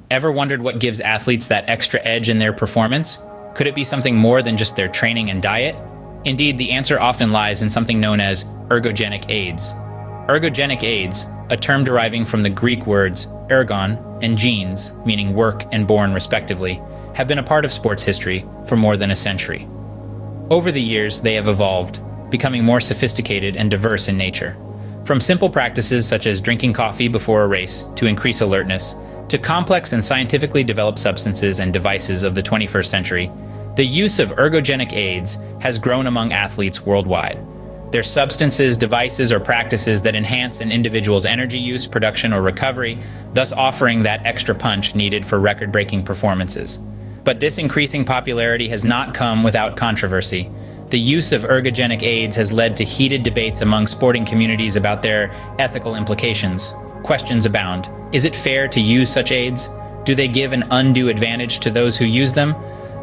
Ever wondered what gives athletes that extra edge in their performance? Could it be something more than just their training and diet? Indeed, the answer often lies in something known as ergogenic aids. Ergogenic aids, a term deriving from the Greek words ergon and genes, meaning work and born respectively, have been a part of sports history for more than a century. Over the years, they have evolved, becoming more sophisticated and diverse in nature. From simple practices such as drinking coffee before a race to increase alertness, to complex and scientifically developed substances and devices of the 21st century, the use of ergogenic aids has grown among athletes worldwide. They're substances, devices, or practices that enhance an individual's energy use, production, or recovery, thus offering that extra punch needed for record-breaking performances. But this increasing popularity has not come without controversy. The use of ergogenic aids has led to heated debates among sporting communities about their ethical implications. Questions abound. Is it fair to use such aids? Do they give an undue advantage to those who use them?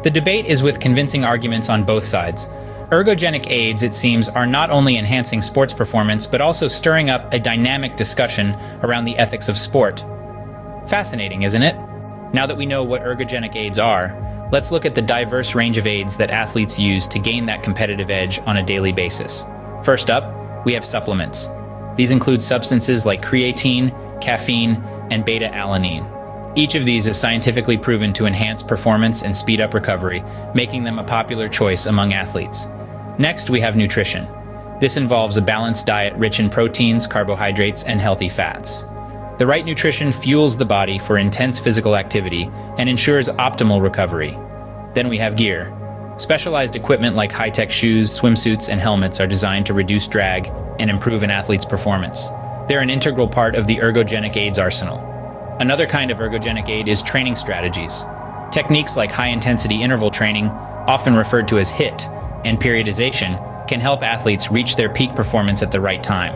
The debate is with convincing arguments on both sides. Ergogenic aids, it seems, are not only enhancing sports performance, but also stirring up a dynamic discussion around the ethics of sport. Fascinating, isn't it? Now that we know what ergogenic aids are, let's look at the diverse range of aids that athletes use to gain that competitive edge on a daily basis. First up, we have supplements. These include substances like creatine, caffeine, and beta-alanine. Each of these is scientifically proven to enhance performance and speed up recovery, making them a popular choice among athletes. Next, we have nutrition. This involves a balanced diet rich in proteins, carbohydrates, and healthy fats. The right nutrition fuels the body for intense physical activity and ensures optimal recovery. Then we have gear. Specialized equipment like high-tech shoes, swimsuits, and helmets are designed to reduce drag and improve an athlete's performance. They're an integral part of the ergogenic aids arsenal. Another kind of ergogenic aid is training strategies. Techniques like high-intensity interval training, often referred to as HIIT, and periodization can help athletes reach their peak performance at the right time.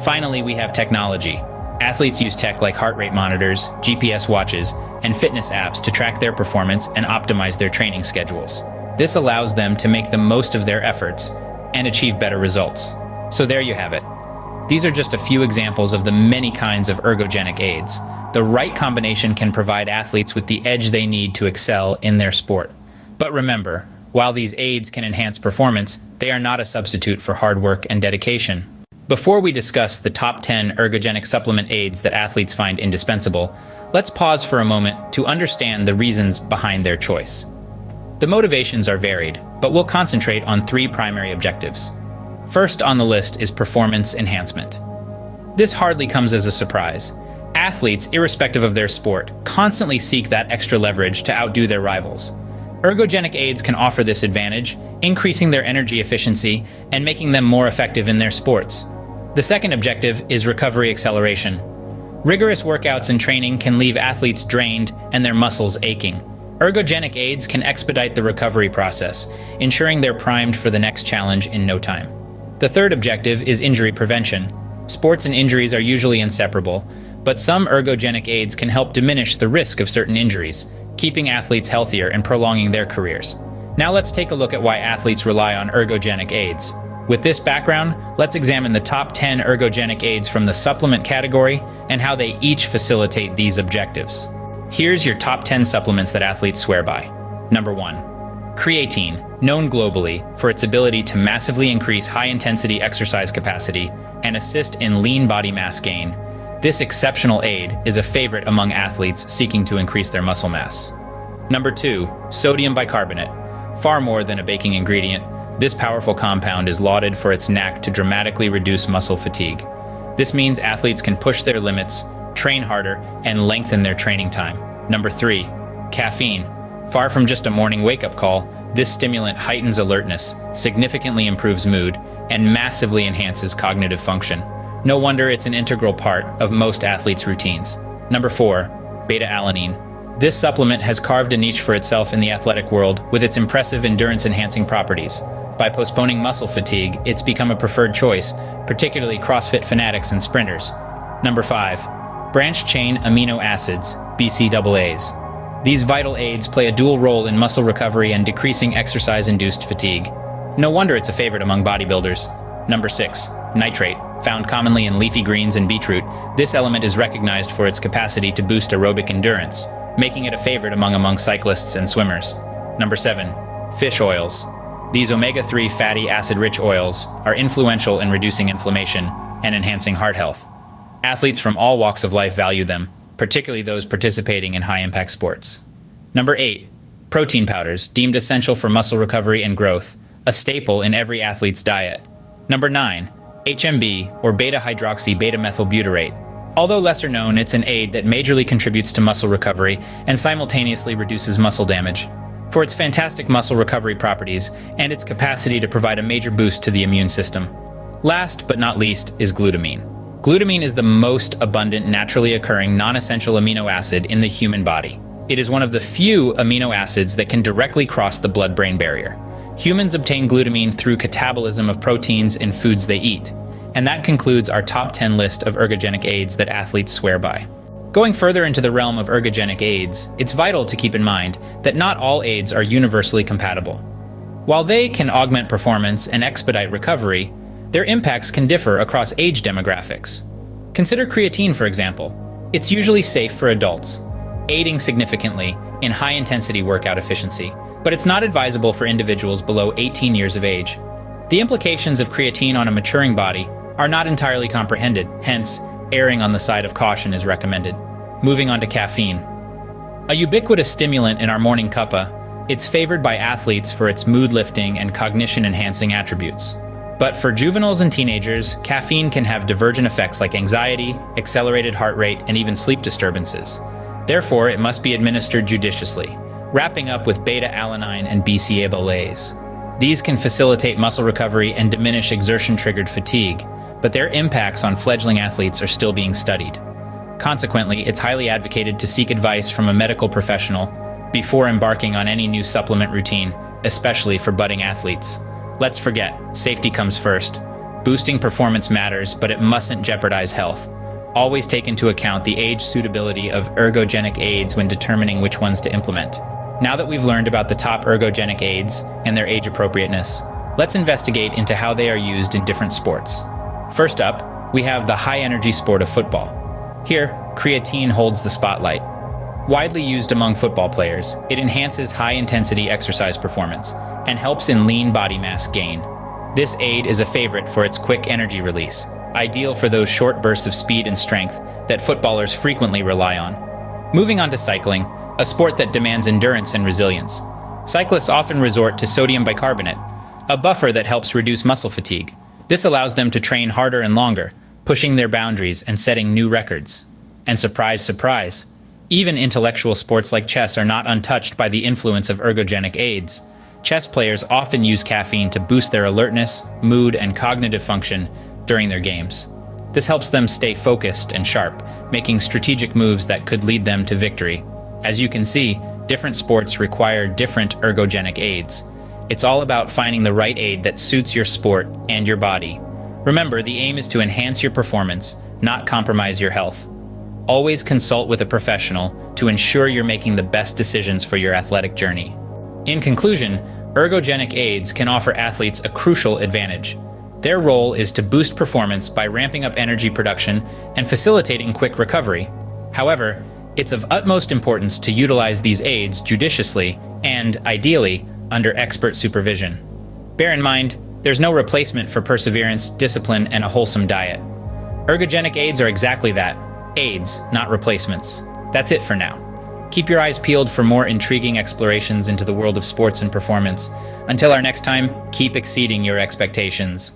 Finally, we have technology. Athletes use tech like heart rate monitors, GPS watches, and fitness apps to track their performance and optimize their training schedules. This allows them to make the most of their efforts and achieve better results. So there you have it. These are just a few examples of the many kinds of ergogenic aids. The right combination can provide athletes with the edge they need to excel in their sport. But remember, while these aids can enhance performance, they are not a substitute for hard work and dedication. Before we discuss the top 10 ergogenic supplement aids that athletes find indispensable, let's pause for a moment to understand the reasons behind their choice. The motivations are varied, but we'll concentrate on three primary objectives. First on the list is performance enhancement. This hardly comes as a surprise. Athletes, irrespective of their sport, constantly seek that extra leverage to outdo their rivals. Ergogenic aids can offer this advantage, increasing their energy efficiency and making them more effective in their sports. The second objective is recovery acceleration. Rigorous workouts and training can leave athletes drained and their muscles aching. Ergogenic aids can expedite the recovery process, ensuring they're primed for the next challenge in no time. The third objective is injury prevention. Sports and injuries are usually inseparable, but some ergogenic aids can help diminish the risk of certain injuries, keeping athletes healthier and prolonging their careers. Now let's take a look at why athletes rely on ergogenic aids. With this background, let's examine the top 10 ergogenic aids from the supplement category and how they each facilitate these objectives. Here's your top 10 supplements that athletes swear by. Number 1. Creatine, known globally for its ability to massively increase high-intensity exercise capacity and assist in lean body mass gain. This exceptional aid is a favorite among athletes seeking to increase their muscle mass. Number 2. Sodium bicarbonate. Far more than a baking ingredient, this powerful compound is lauded for its knack to dramatically reduce muscle fatigue. This means athletes can push their limits, train harder, and lengthen their training time. Number 3. Caffeine. Far from just a morning wake-up call, this stimulant heightens alertness, significantly improves mood, and massively enhances cognitive function. No wonder it's an integral part of most athletes' routines. Number 4. Beta-alanine. This supplement has carved a niche for itself in the athletic world with its impressive endurance-enhancing properties. By postponing muscle fatigue, it's become a preferred choice, particularly CrossFit fanatics and sprinters. Number 5. Branched-chain amino acids, BCAAs. These vital aids play a dual role in muscle recovery and decreasing exercise-induced fatigue. No wonder it's a favorite among bodybuilders. Number 6. Nitrate. Found commonly in leafy greens and beetroot, this element is recognized for its capacity to boost aerobic endurance. making it a favorite among cyclists and swimmers. Number 7. Fish oils. These omega-3 fatty acid-rich oils are influential in reducing inflammation and enhancing heart health. Athletes from all walks of life value them, particularly those participating in high-impact sports. Number 8. Protein powders, deemed essential for muscle recovery and growth, a staple in every athlete's diet. Number 9. HMB, or beta-hydroxy-beta-methylbutyrate. Although lesser known, it's an aid that majorly contributes to muscle recovery and simultaneously reduces muscle damage. For its fantastic muscle recovery properties and its capacity to provide a major boost to the immune system. Last but not least is glutamine. Glutamine is the most abundant naturally occurring non-essential amino acid in the human body. It is one of the few amino acids that can directly cross the blood-brain barrier. Humans obtain glutamine through catabolism of proteins in foods they eat. And that concludes our top 10 list of ergogenic aids that athletes swear by. Going further into the realm of ergogenic aids, it's vital to keep in mind that not all aids are universally compatible. While they can augment performance and expedite recovery, their impacts can differ across age demographics. Consider creatine, for example. It's usually safe for adults, aiding significantly in high-intensity workout efficiency, but it's not advisable for individuals below 18 years of age. The implications of creatine on a maturing body are not entirely comprehended, hence, erring on the side of caution is recommended. Moving on to caffeine. A ubiquitous stimulant in our morning cuppa, it's favored by athletes for its mood-lifting and cognition-enhancing attributes. But for juveniles and teenagers, caffeine can have divergent effects like anxiety, accelerated heart rate, and even sleep disturbances. Therefore, it must be administered judiciously, wrapping up with beta-alanine and BCAA. These can facilitate muscle recovery and diminish exertion-triggered fatigue, but their impacts on fledgling athletes are still being studied. Consequently, it's highly advocated to seek advice from a medical professional before embarking on any new supplement routine, especially for budding athletes. Let's forget, safety comes first. Boosting performance matters, but it mustn't jeopardize health. Always take into account the age suitability of ergogenic aids when determining which ones to implement. Now that we've learned about the top ergogenic aids and their age appropriateness, let's investigate into how they are used in different sports. First up, we have the high-energy sport of football. Here, creatine holds the spotlight. Widely used among football players, it enhances high-intensity exercise performance and helps in lean body mass gain. This aid is a favorite for its quick energy release, ideal for those short bursts of speed and strength that footballers frequently rely on. Moving on to cycling, a sport that demands endurance and resilience. Cyclists often resort to sodium bicarbonate, a buffer that helps reduce muscle fatigue. This allows them to train harder and longer, pushing their boundaries and setting new records. And surprise, surprise, even intellectual sports like chess are not untouched by the influence of ergogenic aids. Chess players often use caffeine to boost their alertness, mood, and cognitive function during their games. This helps them stay focused and sharp, making strategic moves that could lead them to victory. As you can see, different sports require different ergogenic aids. It's all about finding the right aid that suits your sport and your body. Remember, the aim is to enhance your performance, not compromise your health. Always consult with a professional to ensure you're making the best decisions for your athletic journey. In conclusion, ergogenic aids can offer athletes a crucial advantage. Their role is to boost performance by ramping up energy production and facilitating quick recovery. However, it's of utmost importance to utilize these aids judiciously and, ideally, under expert supervision. Bear in mind, there's no replacement for perseverance, discipline, and a wholesome diet. Ergogenic aids are exactly that, aids, not replacements. That's it for now. Keep your eyes peeled for more intriguing explorations into the world of sports and performance. Until our next time, keep exceeding your expectations.